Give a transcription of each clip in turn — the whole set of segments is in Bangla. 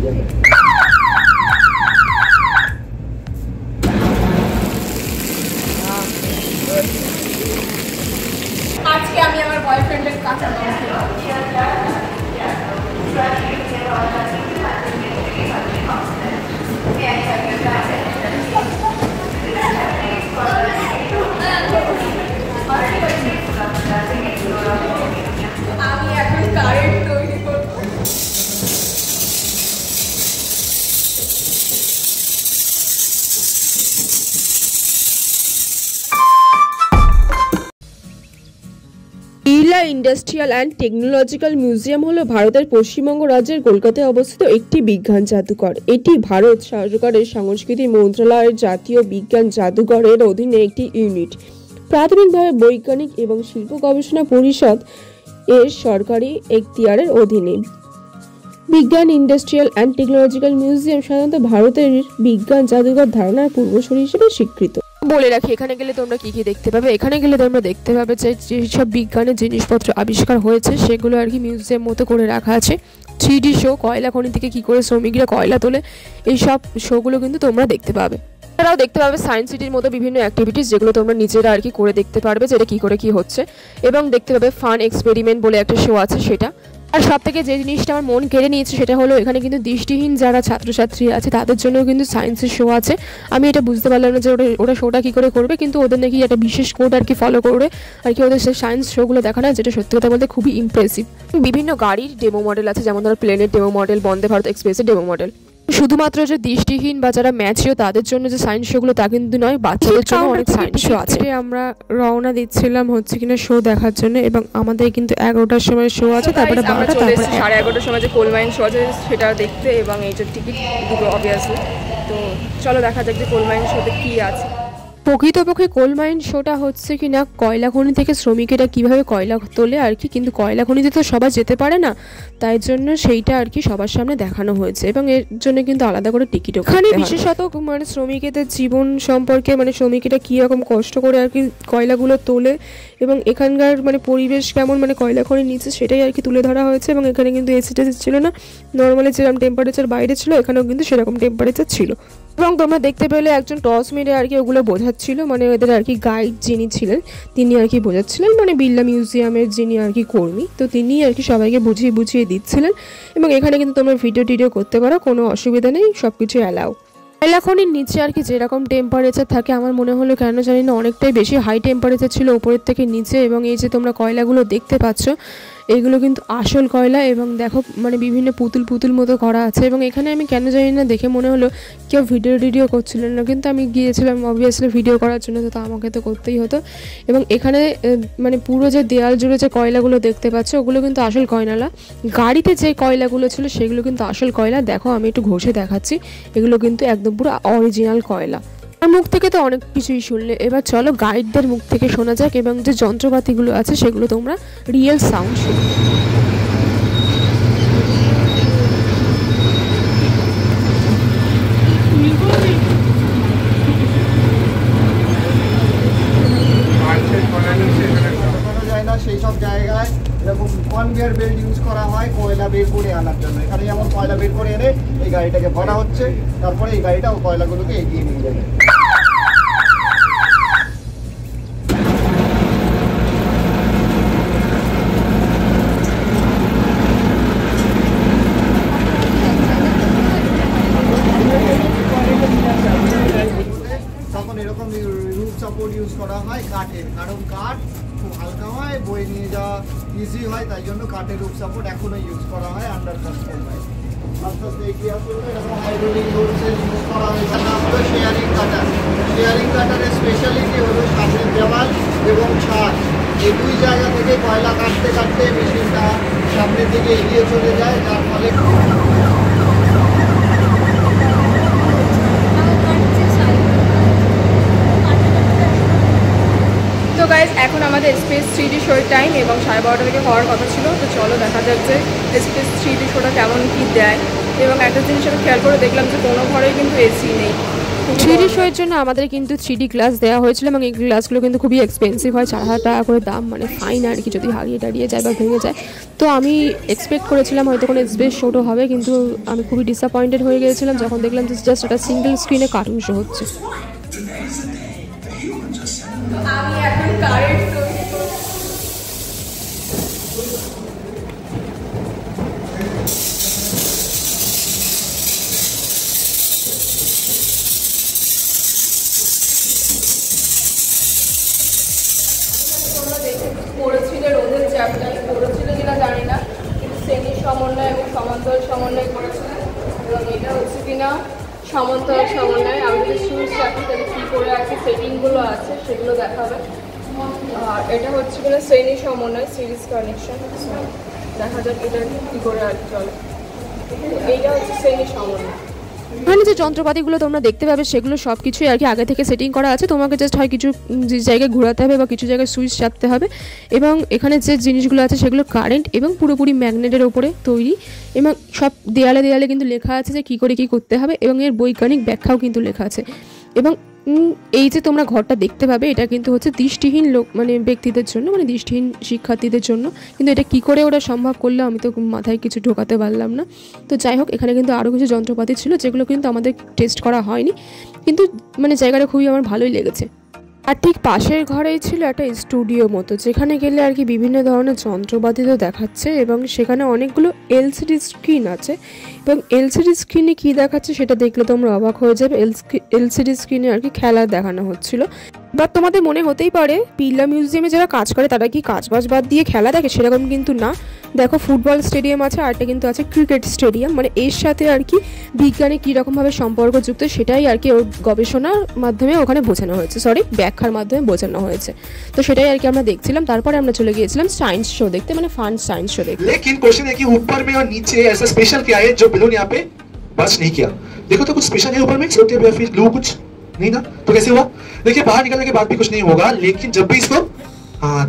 আজকে আমি আমার বয়ফ্রেন্ডের কাঁচা আমি এখন কারেন্ট তৈরি করবো। Birla industrial and technological museum হলো ভারতের পশ্চিমবঙ্গ রাজ্যের কলকাতায় অবস্থিত একটি বিজ্ঞান জাদুঘর। এটি ভারত সরকারের সংস্কৃতি মন্ত্রণালয়ের জাতীয় বিজ্ঞান জাদুঘরের অধীনে একটি ইউনিট। প্রাথমিকভাবে বৈজ্ঞানিক এবং শিল্প গবেষণা পরিষদ এর সরকারি এখতিয়ারের অধীনে। বিজ্ঞান ইন্ডাস্ট্রিয়াল অ্যান্ড টেকনোলজিক্যাল মিউজিয়াম সাধারণত ভারতের বিজ্ঞান জাদুঘর ধারণার পূর্বসূরি হিসেবে স্বীকৃত। বলে রাখি, এখানে গেলে তোমরা কি কি দেখতে পাবে। এখানে গেলে তোমরা দেখতে পাবে যে যেসব বিজ্ঞানের জিনিসপত্র আবিষ্কার হয়েছে সেগুলো আর কি মিউজিয়াম মতো করে রাখা আছে। 3D শো, কয়লা খনি থেকে কি করে শ্রমিকরা কয়লা তোলে, এইসব শোগুলো কিন্তু তোমরা দেখতে পাবে। এছাড়াও দেখতে পাবে সায়েন্স সিটির মতো বিভিন্ন অ্যাক্টিভিটিস, যেগুলো তোমরা নিজেরা আর কি করে দেখতে পারবে যে এটা কী করে কী হচ্ছে। এবং দেখতে পাবে ফান এক্সপেরিমেন্ট বলে একটা শো আছে সেটা। আর সব থেকে যে জিনিসটা আমার মন কেড়ে নিয়েছে সেটা হলো এখানে কিন্তু দৃষ্টিহীন যারা ছাত্রছাত্রী আছে তাদের জন্য কিন্তু সায়েন্সের শো আছে। আমি এটা বুঝতে পারলাম না যে ওরা শোটা কী করে করবে, কিন্তু ওদের নাকি একটা বিশেষ কোড আর কি ফলো করে আর কি ওদের সেই সায়েন্স শোগুলো দেখানো, যেটা সত্যি কথা বলতে খুবই ইমপ্রেসিভ। বিভিন্ন গাড়ির ডেমো মডেল আছে, যেমন ধরো প্লেনের ডেমো মডেল, বন্দে ভারত এক্সপ্রেসের ডেমো মডেল। শুধুমাত্র যে দৃষ্টিহীন বা যারা ম্যাচিও তাদের জন্য যে সায়েন্স শোগুলো তা কিন্তু নয়, বাচ্চাদের জন্য অনেক সায়েন্স শো আছে। আমরা রওনা দিচ্ছিলাম হচ্ছে কিনা শো দেখার জন্য, এবং আমাদের কিন্তু 11টার সময় শো আছে, তারপরে 12টা, তারপরে 11:30টার সময় যে কোল মাইন শো আছে সেটা দেখতে, এবং এই যে টিকিট দুটো অবভিয়াসলি। তো চলো দেখা যাক যে কোল মাইন শোতে কী আছে। প্রকৃতপক্ষে কোল মাইন শোটা হচ্ছে কি না কয়লা খনি থেকে শ্রমিকেরা কিভাবে কয়লা তোলে আর কি, কিন্তু কয়লা খনিতে তো সবাই যেতে পারে না, তাই জন্য সেইটা আর কি সবার সামনে দেখানো হয়েছে, এবং এর জন্য কিন্তু আলাদা করে টিকিটও এখানে বিশেষত মানে শ্রমিকেদের জীবন সম্পর্কে, মানে শ্রমিকেরা কীরকম কষ্ট করে আর কি কয়লাগুলো তোলে এবং এখানকার মানে পরিবেশ কেমন, মানে কয়লা খনির নিচে, সেটাই আর কি তুলে ধরা হয়েছে। এবং এখানে কিন্তু এসি টেসি ছিল না, নর্মালি যেরকম টেম্পারেচার বাইরে ছিল এখানেও কিন্তু সেরকম টেম্পারেচার ছিল। এবং তোমরা দেখতে পেলে একজন টস মেরে আর কি ওগুলো বোঝাচ্ছিল, মানে ওদের আর কি গাইড যিনি ছিলেন তিনি আর কি বোঝাচ্ছিলেন, মানে বিড়লা মিউজিয়ামের যিনি আর কি কর্মী, তো তিনি আর কি সবাইকে বুঝিয়ে দিচ্ছিলেন। এবং এখানে কিন্তু তোমরা ভিডিও করতে পারো, কোনো অসুবিধা নেই, সব কিছু অ্যালাউ। কয়লা খনির নিচে আর কি যেরকম টেম্পারেচার থাকে, আমার মনে হলো কেন জানি না অনেকটাই বেশি হাই টেম্পারেচার ছিল উপরের থেকে নিচে। এবং এই যে তোমরা কয়লাগুলো দেখতে পাচ্ছ এগুলো কিন্তু আসল কয়লা, এবং দেখো মানে বিভিন্ন পুতুল মতো করা আছে। এবং এখানে আমি কেন জানি না দেখে মনে হলো কেউ ভিডিও করছিলেন না, কিন্তু আমি গিয়েছিলাম অবভিয়াসলি ভিডিও করার জন্য, তো আমাকে তো করতেই হতো। এবং এখানে মানে পুরো যে দেয়াল জুড়ে যে কয়লাগুলো দেখতে পাচ্ছ ওগুলো কিন্তু আসল কয়লা। গাড়িতে যে কয়লাগুলো ছিল সেগুলো কিন্তু আসল কয়লা। দেখো আমি একটু ঘষে দেখাচ্ছি, এগুলো কিন্তু একদম পুরো অরিজিনাল কয়লা। আমার মুখ থেকে তো অনেক কিছুই শুনলে, এবার চলো গাইডদের মুখ থেকে শোনা যাক, এবং যে যন্ত্রপাতিগুলো আছে সেগুলো তোমরা রিয়েল সাউন্ড শুনো। সেই সব জায়গায় এরকম কনভেয়ার বেল্ট ইউজ করা হয় কয়লা বের করে আনার জন্য। এখানে যেমন কয়লা বের করে এনে এই গাড়িটাকে ভরা হচ্ছে, তারপরে এই গাড়িটা ও কয়লাগুলোকে এগিয়ে নিয়ে যাবে। তখন এরকম রুফ সাপোর্ট ইউজ করা হয় কাঠের, কারণ কাঠ খুব হালকা হয়, বয়ে নিয়ে যাওয়া ইজি হয়, তাই জন্য কাঠের রুফ সাপোর্ট এখনো ইউজ করা হয় আন্ডার কনস্ট্রাকশন। আস্তে আস্তে এগিয়ে আসলে এরকম হাইড্রোলিক রোডসের ইউজ করা হয়। তার নাম হলো শেয়ারিং কাটার। শেয়ারিং কাটারের স্পেশালিটি হলো সামনের দেওয়াল এবং ছাদ, এই দুই জায়গা থেকে কয়লা কাটতে কাটতে মেশিনটা সামনের দিকে এগিয়ে চলে যায়, যার ফলে গাইজ এখন আমাদের স্পেস 3D শোর টাইম, এবং 12:30 থেকে হওয়ার কথা ছিল। তো চলো দেখা যাক যে স্পেস 3D শোটা কেমন কী দেয়। এবং একটা জিনিস আমি খেয়াল করে দেখলাম যে কোনো ঘরেই কিন্তু এসি নেই, 3D শো এর জন্য আমাদের কিন্তু 3D গ্লাস দেওয়া হয়েছিল এবং এই গ্লাসগুলো কিন্তু খুবই এক্সপেন্সিভ হয়, 4,000 টাকা করে দাম, মানে ফাইন আর কি যদি হারিয়ে দাঁড়িয়ে যায় বা ভেঙে যায়। তো আমি এক্সপেক্ট করেছিলাম হয়তো কোনো স্পেস শোটো হবে, কিন্তু আমি খুবই ডিসঅ্যাপয়েন্টেড হয়ে গিয়েছিলাম যখন দেখলাম যে জাস্ট একটা সিঙ্গেল স্ক্রিনে কার্টুন শো হচ্ছে। আমি এখন কারেন্ট পড়েছিলে রোদের চ্যাপ্টার পড়েছিল কিনা জানি না, কিন্তু শ্রেণীর সমন্বয় এবং সমান্তরাল সমন্বয় করেছিল এবং এটা হচ্ছে কিনা সমান্তরাল সমন্বয়। আমি যদি শুরু রাখি তাহলে কী করে আর কি সেটিংগুলো আছে সেগুলো দেখাবে। আর এটা হচ্ছে কিনা শ্রেণীর সমন্বয় সিরিজ কানেকশন, দেখা যাক এটা কী করে আর কি চলে। এইটা হচ্ছে শ্রেণীর সমন্বয়। এখানে যে যন্ত্রপাতিগুলো তোমরা দেখতে পাবে সেগুলো সব কিছুই আর কি আগে থেকে সেটিং করা আছে, তোমাকে জাস্ট হয় কিছু জায়গায় ঘোরাতে হবে বা কিছু জায়গায় সুইচ চাপতে হবে। এবং এখানে যে জিনিসগুলো আছে সেগুলো কারেন্ট এবং পুরোপুরি ম্যাগনেটের ওপরে তৈরি, এবং সব দেয়ালে দেয়ালে কিন্তু লেখা আছে যে কী করে কী করতে হবে এবং এর বৈজ্ঞানিক ব্যাখ্যাও কিন্তু লেখা আছে। এবং এই যে তোমরা ঘরটা দেখতে পাবে এটা কিন্তু হচ্ছে দৃষ্টিহীন লোক মানে ব্যক্তিদের জন্য, মানে দৃষ্টিহীন শিক্ষার্থীদের জন্য, কিন্তু এটা কী করে ওরা সম্ভব করলো আমি তো মাথায় কিছু ঢোকাতে পারলাম না। তো যাই হোক, এখানে কিন্তু আরও কিছু যন্ত্রপাতি ছিল যেগুলো কিন্তু আমাদের টেস্ট করা হয়নি, কিন্তু মানে জায়গাটা খুবই আমার ভালোই লেগেছে। আর ঠিক পাশের ঘরেই ছিল একটা স্টুডিও মতো, যেখানে গেলে আর কি বিভিন্ন ধরনের যন্ত্রপাতি তো দেখাচ্ছে এবং সেখানে অনেকগুলো এলসিডি স্ক্রিন আছে এবং এলসিডি স্ক্রিনে কী দেখাচ্ছে সেটা দেখলে তোমরা অবাক হয়ে যাবে। এলসিডি স্ক্রিনে আর কি খেলা দেখানো হচ্ছিল। বাট তোমাদের মনে হতেই পারে বিড়লা মিউজিয়ামে যারা কাজ করে তারা কি কাজবাজ বাদ দিয়ে খেলা দেখে, সেরকম কিন্তু না। দেখো ফুটবল স্টেডিয়াম আছে, আরটা কিন্তু আছে ক্রিকেট স্টেডিয়াম, মানে এর সাথে আর কি বিজ্ঞানে কীরকমভাবে সম্পর্কযুক্ত সেটাই আর কি ওর গবেষণার মাধ্যমে ওখানে বোঝানো হয়েছে, ব্যাখ্যার মাধ্যমে বোঝানো হয়েছে। তো সেটাই আর কি আমরা দেখছিলাম। তারপরে আমরা চলে গিয়েছিলাম সায়েন্স শো দেখতে, মানে ফান সায়েন্স শো দেখতে। लेकिन क्वेश्चन है कि ऊपर में और नीचे ऐसा स्पेशल क्या है जो बैलून यहाँ पे बस नहीं किया। देखो तो कुछ स्पेशल है ऊपर में, छोटे या फिर ग्लू कुछ नहीं ना, तो कैसे हुआ? देखिए बाहर निकलने के बाद भी कुछ नहीं होगा, लेकिन जब भी इसको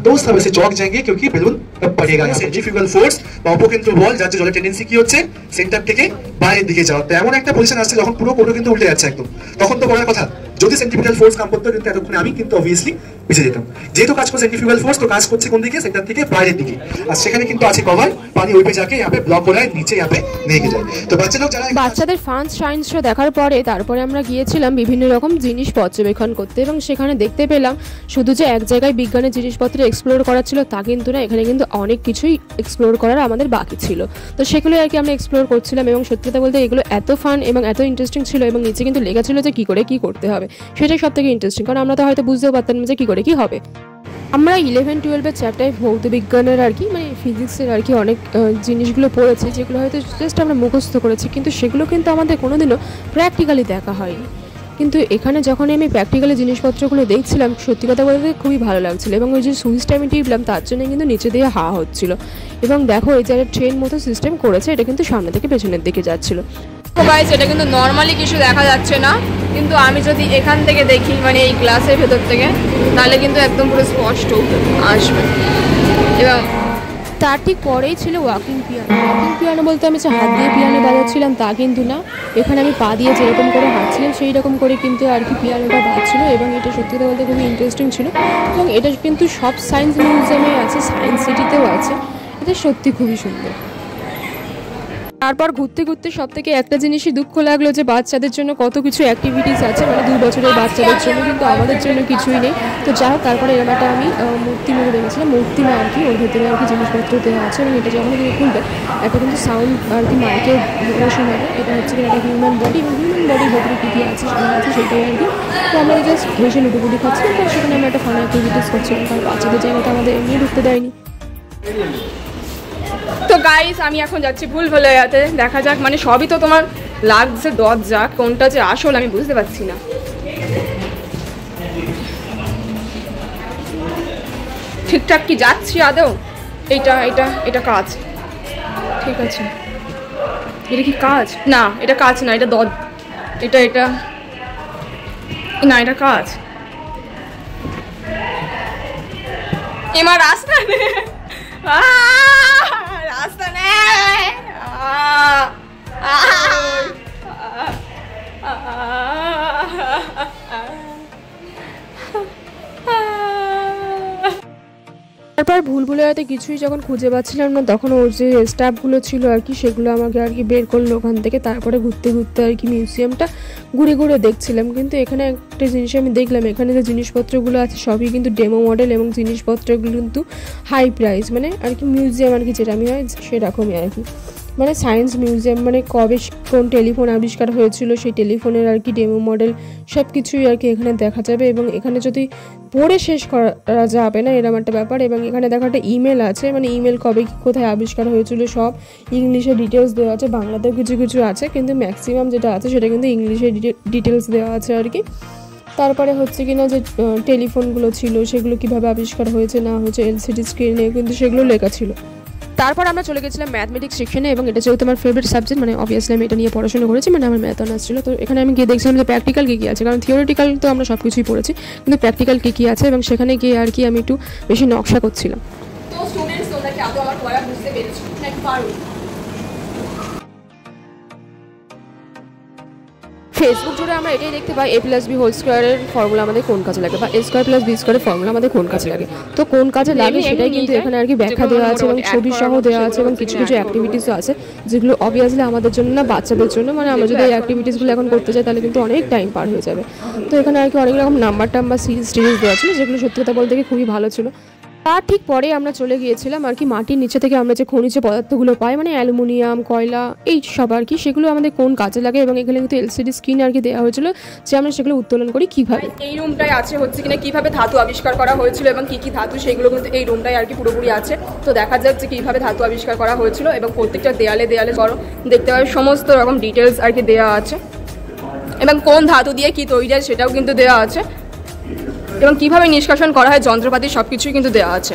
तो सब ऐसे चौक जाएंगे क्योंकि বেলুন তব পড়েगा। সেন্ট্রিফিউগাল ফোর্স বা অপকেন্দ্র বল যার জন্য টেন্ডেন্সি কি হচ্ছে সেন্টার থেকে বাইরের দিকে যাওয়া। তো এমন একটা পজিশন আসছে যখন পুরো কোটো কিন্তু উল্টে যাচ্ছে একদম, তখন তো বড় কথা যদি সেন্ট্রিফিউগাল ফোর্স কাম করতো কিন্তু এতক্ষণে আমি কিন্তু অবভিয়াসলি পিছিয়ে যেতাম। যেহেতু কাজ করছে সেন্ট্রিফিউগাল ফোর্স, তো কাজ করছে কোন দিকে? সেন্টার থেকে বাইরের দিকে। আর সেখানে কিন্তু আছে কভার, পানি ওই पे जाके यहाँ पे ब्लॉक हो रहा है, नीचे यहाँ पे नहीं गिर जाए। तो बच्चे लोग যারা বাচ্চাদের ফান সায়েন্স শো দেখার পরে তারপরে আমরা গিয়েছিলাম বিভিন্ন রকম জিনিস পর্যবেক্ষণ করতে এবং সেখানে দেখতে পেলাম শুধু যে এক জায়গায় বিজ্ঞানের জিনিসপত্র এক্সপ্লোর করা ছিল তা কিন্তু না, এখানে কিন্তু অনেক কিছুই এক্সপ্লোর করার আমাদের বাকি ছিল। তো সেগুলো আর কি আমরা এক্সপ্লোর করছিলাম এবং সত্যি কথা বলতে এগুলো এত ফান এবং এত ইন্টারেস্টিং ছিল এবং নিচে কিন্তু লেখা ছিল যে কী করে কী করতে হবে, সেটাই সব থেকে ইন্টারেস্টিং, কারণ আমরা তো হয়তো বুঝতেও পারতাম না যে কী করে কী হবে। আমরা 11-12 চ্যাপ্টারে ভৌত বিজ্ঞানের আর কি মানে ফিজিক্সের আর কি অনেক জিনিসগুলো পড়েছি যেগুলো হয়তো জাস্ট আমরা মুখস্থ করেছি, কিন্তু সেগুলো কিন্তু আমাদের কোনোদিনও প্র্যাকটিক্যালি দেখা হয়নি। কিন্তু এখানে যখন আমি প্র্যাকটিক্যালি জিনিসপত্রগুলো দেখছিলাম সত্যি কথা বলতে খুবই ভালো লাগছিলো এবং ওই যে সুইচটা আমি টিপলাম তার জন্য কিন্তু নিচে দিয়ে হাওয়া হচ্ছিলো। এবং দেখো এই যে একটা ট্রেন মতো সিস্টেম করেছে, এটা কিন্তু সামনে থেকে পেছনের দিকে যাচ্ছিলো। গাইস এটা কিন্তু নর্মালি কিছু দেখা যাচ্ছে না, কিন্তু আমি যদি এখান থেকে দেখি মানে এই গ্লাসের ভেতর থেকে তাহলে কিন্তু একদম পুরো স্পষ্ট আসবে। এবং তার ঠিক পরেই ছিল ওয়াকিং পিয়ানো। ওয়াকিং পিয়ানো বলতে আমি যে হাত দিয়ে পিয়ানো বাজাচ্ছিলাম তা কিন্তু না, এখানে আমি পা দিয়ে যেরকম করে হাঁটছিলাম সেই রকম করে কিন্তু আর কি পিয়ানোটা বাজছিল এবং এটা সত্যি কথা বলতে খুবই ইন্টারেস্টিং ছিল। এবং এটা কিন্তু সব সায়েন্স মিউজিয়ামে আছে, সায়েন্স সিটিতেও আছে, এটা সত্যি খুবই সুন্দর। তারপর ঘুরতে ঘুরতে সব থেকে একটা জিনিসই দুঃখ লাগলো যে বাচ্চাদের জন্য কত কিছু অ্যাক্টিভিটিস আছে, মানে 2 বছরের বাচ্চাদের জন্য, কিন্তু আমাদের জন্য কিছুই নেই। তো যাই হোক তারপরে এরকম একটা আমি মূর্তি মেরে দেখেছিলাম, মূর্তি না আর কি ওর ভেতরে আর কি জিনিসপত্র দেওয়া আছে এবং এটা যখন তুমি খুলবে একটা কিন্তু সাউন্ড আর কি মাইকে শোনা হবে। এটা হচ্ছে কি একটা হিউম্যান বডি এবং হিউম্যান বডির ভেতরে কী কী আছে সেটা আছে সেটাই আর কি। তো আমরা জাস্ট ভেসে লুটোপুটি খাচ্ছিলাম, তো সেখানে আমরা একটা ফান অ্যাক্টিভিটিস করছিলাম, কারণ বাচ্চাদের জায়গাটা আমাদের এমনি ঢুকতে দেয়নি। তো গাইস আমি এখন যাচ্ছি ভুলভুলাইয়াতে, দেখা যাক, মানে সবই তো তোমার লাগছে দরজা, কোনটা যে আসল আমি বুঝতে পারছি না। ঠিকঠাক কি যাচ্ছি আদৌ? এটা এটা এটা কাজ, ঠিক আছে, এটা কি কাজ? না এটা কাজ না, এটা এটা এটা না, এটা কাজ। এবার রাস্তা নেই, রাস্তা নেই, তারপর ভুলভুলাইয়াতে কিছুই যখন খুঁজে পাচ্ছিলাম না, তখন ওর যে স্টাফগুলো ছিল আর কি, সেগুলো আমাকে আর কি বের করলো ওখান থেকে। তারপরে ঘুরতে ঘুরতে আর কি মিউজিয়ামটা ঘুরে ঘুরে দেখছিলাম। কিন্তু এখানে একটা জিনিস আমি দেখলাম, এখানে যে জিনিসপত্রগুলো আছে সবই কিন্তু ডেমো মডেল, এবং জিনিসপত্রগুলো কিন্তু হাই প্রাইস, মানে আর কি মিউজিয়াম আর কি যেরকমই হয় সেরকমই আর কি। মানে সায়েন্স মিউজিয়াম, মানে কবে কোন টেলিফোন আবিষ্কার হয়েছিল সেই টেলিফোনের আর কি ডেমো মডেল সব কিছুই আর কি এখানে দেখা যাবে। এবং এখানে যদি পড়ে শেষ করা যাবে না এরকম একটা ব্যাপার। এবং এখানে দেখা একটা ইমেল আছে, মানে ইমেল কবে কোথায় আবিষ্কার হয়েছিল সব ইংলিশে ডিটেলস দেওয়া আছে, বাংলাতেও কিছু কিছু আছে, কিন্তু ম্যাক্সিমাম যেটা আছে সেটা কিন্তু ইংলিশে ডিটেলস দেওয়া আছে আর কি। তারপরে হচ্ছে কিনা যে টেলিফোনগুলো ছিল সেগুলো কিভাবে আবিষ্কার হয়েছে না হয়েছে এলসিডি স্ক্রিনে কিন্তু সেগুলো লেখা ছিল। তারপর আমরা চলে গেছিলাম ম্যাথমেটিক্স সেকশনে, এবং এটা যেহেতু আমার ফেভারিট সাবজেক্ট, মানে অবভিয়াসলি আমি এটা নিয়ে পড়াশোনা করেছি, মানে আমার ম্যাথ অনার্স ছিল। তো এখানে আমি গিয়ে দেখছিলাম যে প্র্যাকটিক্যাল কী আছে, কারণ থিওরিটিক্যাল তো আমরা সব কিছুই পড়েছি, কিন্তু প্র্যাকটিক্যাল কী আছে, এবং সেখানে গিয়ে আর কি আমি একটু বেশি নকশা করছিলাম। তো স্টুডেন্টস তোমরা কি আদৌ আমার পড়া বুঝতে পেরেছো নাকি পারো? ফেসবুক জুড়ে আমরা এটাই দেখতে পাই a+b² ফর্মুলা আমাদের কোন কাজে লাগে, বা a² + b² ফর্মুলা আমাদের কোন কাজে লাগে। তো কোন কাজে লাগে সেটাই কিন্তু এখানে আর কি ব্যাখ্যা দেওয়া আছে, এবং ছবি সহ দেওয়া আছে, এবং কিছু কিছু অ্যাক্টিভিটিসও আছে যেগুলো অবভিয়াসলি আমাদের জন্য না, বাচ্চাদের জন্য। মানে আমরা যদি এই অ্যাক্টিভিটিসগুলো এখন করতে চাই তাহলে কিন্তু অনেক টাইম পার হয়ে যাবে। তো এখানে আর কি অনেক রকম নাম্বার সিরিজ দেওয়া ছিল, যেগুলো সত্যি কথা বলতে খুবই ভালো ছিল। তার ঠিক পরে আমরা চলে গিয়েছিলাম আর কি মাটির নিচে থেকে আমরা যে খনিজ পদার্থগুলো পাই, মানে অ্যালুমিনিয়াম, কয়লা, এই সব আর কি, সেগুলো আমাদের কোন কাজে লাগে। এবং এখানে কিন্তু এলসিডি স্ক্রিন আর কি দেওয়া হয়েছিল যে আমরা সেগুলো উত্তোলন করি কীভাবে। এই রুমটাই আছে হচ্ছে কিনা কীভাবে ধাতু আবিষ্কার করা হয়েছিল এবং কী কী ধাতু, সেগুলো কিন্তু এই রুমটাই আর কি পুরোপুরি আছে। তো দেখা যাচ্ছে কীভাবে ধাতু আবিষ্কার করা হয়েছিল, এবং প্রত্যেকটা দেয়ালে দেয়ালে বড় দেখতে পাবে সমস্ত রকম ডিটেলস আর কি দেওয়া আছে, এবং কোন ধাতু দিয়ে কী তৈরি হয় সেটাও কিন্তু দেওয়া আছে, এবং কীভাবে নিষ্কাশন করা হয় যন্ত্রপাতি সব কিছুই কিন্তু দেওয়া আছে।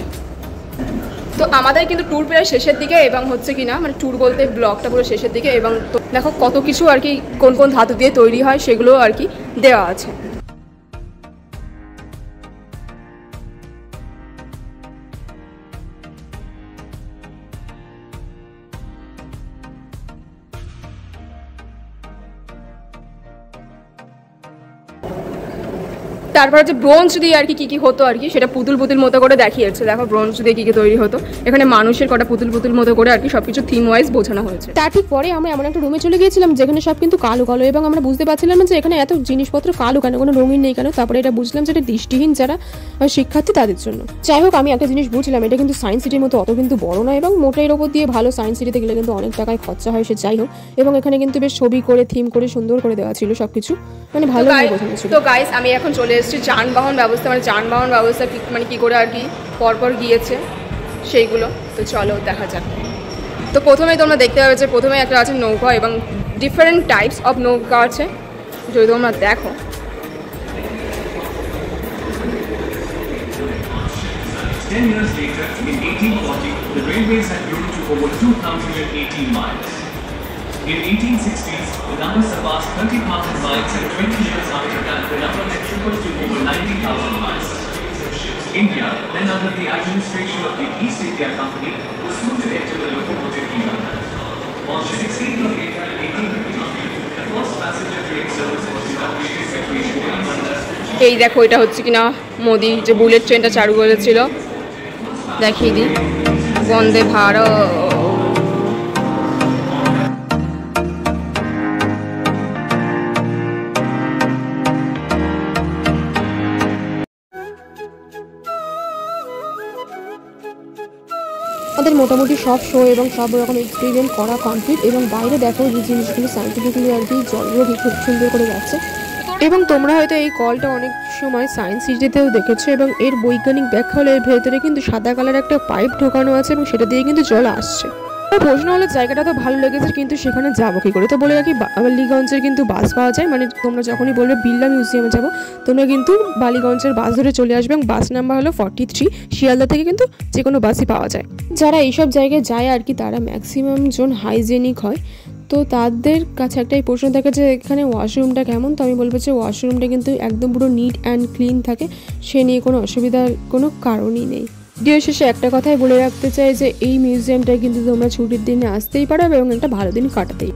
তো আমাদের কিন্তু ট্যুর প্রায় শেষের দিকে, এবং হচ্ছে কিনা মানে ট্যুর বলতে ব্লগটা পুরো শেষের দিকে, এবং তো দেখো কত কিছু আর কি কোন কোন ধাতু দিয়ে তৈরি হয় সেগুলো আর কি দেওয়া আছে। তারপর হচ্ছে ব্রোঞ্জ দিয়ে আর কি কী কী হতো আর কি সেটা পুতুল পুতুল মতো করে দেখিয়েছে। দেখো ব্রোঞ্জ দিয়ে কী কী তৈরি হতো, এখানে মানুষের কটা পুতুল পুতুল মতো করে আর কি সব কিছু থিম ওয়াইজ বোঝানো হয়েছে। তার ঠিক পরে আমরা এমন একটা রুমে চলে গিয়েছিলাম যেখানে সব কিন্তু কালো কালো, এবং আমরা বুঝতে পারছিলাম না যে এখানে এত জিনিসপত্র কালো কেন, কোনো রঙিন নেই কেন। তারপরে এটা বুঝলাম যে এটা দৃষ্টিহীন যারা শিক্ষার্থী তাদের জন্য। যাই হোক, আমি একটা জিনিস বুঝলাম, এটা কিন্তু সায়েন্স সিটির মতো অত কিন্তু বড় নয়, এবং মোটের ওপর দিয়ে ভালো সায়েন্স সিটিতে গেলে কিন্তু অনেক টাকায় খরচা হয়, সে যাই হোক। এবং এখানে কিন্তু বেশ ছবি করে থিম করে সুন্দর করে দেওয়া ছিল সব কিছু, মানে ভালো বোঝানো ছিল। তো গাইস, আমি এখন চলে এসেছি যানবাহন ব্যবস্থা, মানে যানবাহন ব্যবস্থা মানে কী করে আর কি পরপর গিয়েছে সেইগুলো। তো চলো দেখা যাক। তো প্রথমেই তোমরা দেখতে পাবে যে প্রথমে একটা আছে নৌকা, এবং ডিফারেন্ট টাইপস অফ নৌকা আছে যদি তোমরা দেখো। Ten years later, in 1840, the railways had grown to over 2,018 miles. In 1860s, the number surpassed 30,000 miles, and 20 years after that, the number had tripled to over 90,000 miles. India, then under the administration of the East India Company, was soon to enter the locomotive era. On the 16th of April 1853, the first passenger train service was inaugurated between Pune and Madras. এই দেখো, এটা হচ্ছে কিনা মোদি যে বুলেট ট্রেনটা চালু করেছিল, দেখিয়ে দিই, বন্দে ভারত। আমাদের মোটামুটি সব শো এবং সব রকম এক্সপেরিমেন্ট করা কমপ্লিট, এবং বাইরে দেখো যে জিনিসগুলো সায়েন্টিফিক্যালি আর কি জলগুলো খুব সুন্দর করে যাচ্ছে। এবং তোমরা হয়তো এই কলটা অনেক সময় সায়েন্স সিটিতেও দেখেছো, এবং এর বৈজ্ঞানিক ব্যাখ্যা হলো এর ভেতরে কিন্তু সাদা কালার একটা পাইপ ঢোকানো আছে, এবং সেটা দিয়ে কিন্তু জল আসছে। প্রশ্ন হলো জায়গাটা তো ভালো লেগেছে, কিন্তু সেখানে যাবো কি করে। তো বলে রাখি, বালিগঞ্জের কিন্তু বাস পাওয়া যায়, মানে তোমরা যখনই বলবে বিড়লা মিউজিয়ামে যাবো, তোমরা কিন্তু বালিগঞ্জের বাস ধরে চলে আসবে, এবং বাস নাম্বার হলো 43। শিয়ালদা থেকে কিন্তু যে কোনো বাসই পাওয়া যায়। যারা এইসব জায়গায় যায় আর কি, তারা ম্যাক্সিমাম জন হাইজেনিক হয়। তো তাদের কাছে একটাই প্রশ্ন থাকে যে এখানে ওয়াশরুমটা কেমন। তো আমি বলবো যে ওয়াশরুমটা কিন্তু একদম পুরো নিট অ্যান্ড ক্লিন থাকে, সে নিয়ে কোনো অসুবিধার কোনো কারণই নেই। ভিডিও শেষে একটা কথাই বলে রাখতে চাই যে এই মিউজিয়ামটায় কিন্তু তোমরা ছুটির দিনে আসতেই পারো এবং একটা ভালো দিন কাটাতেই।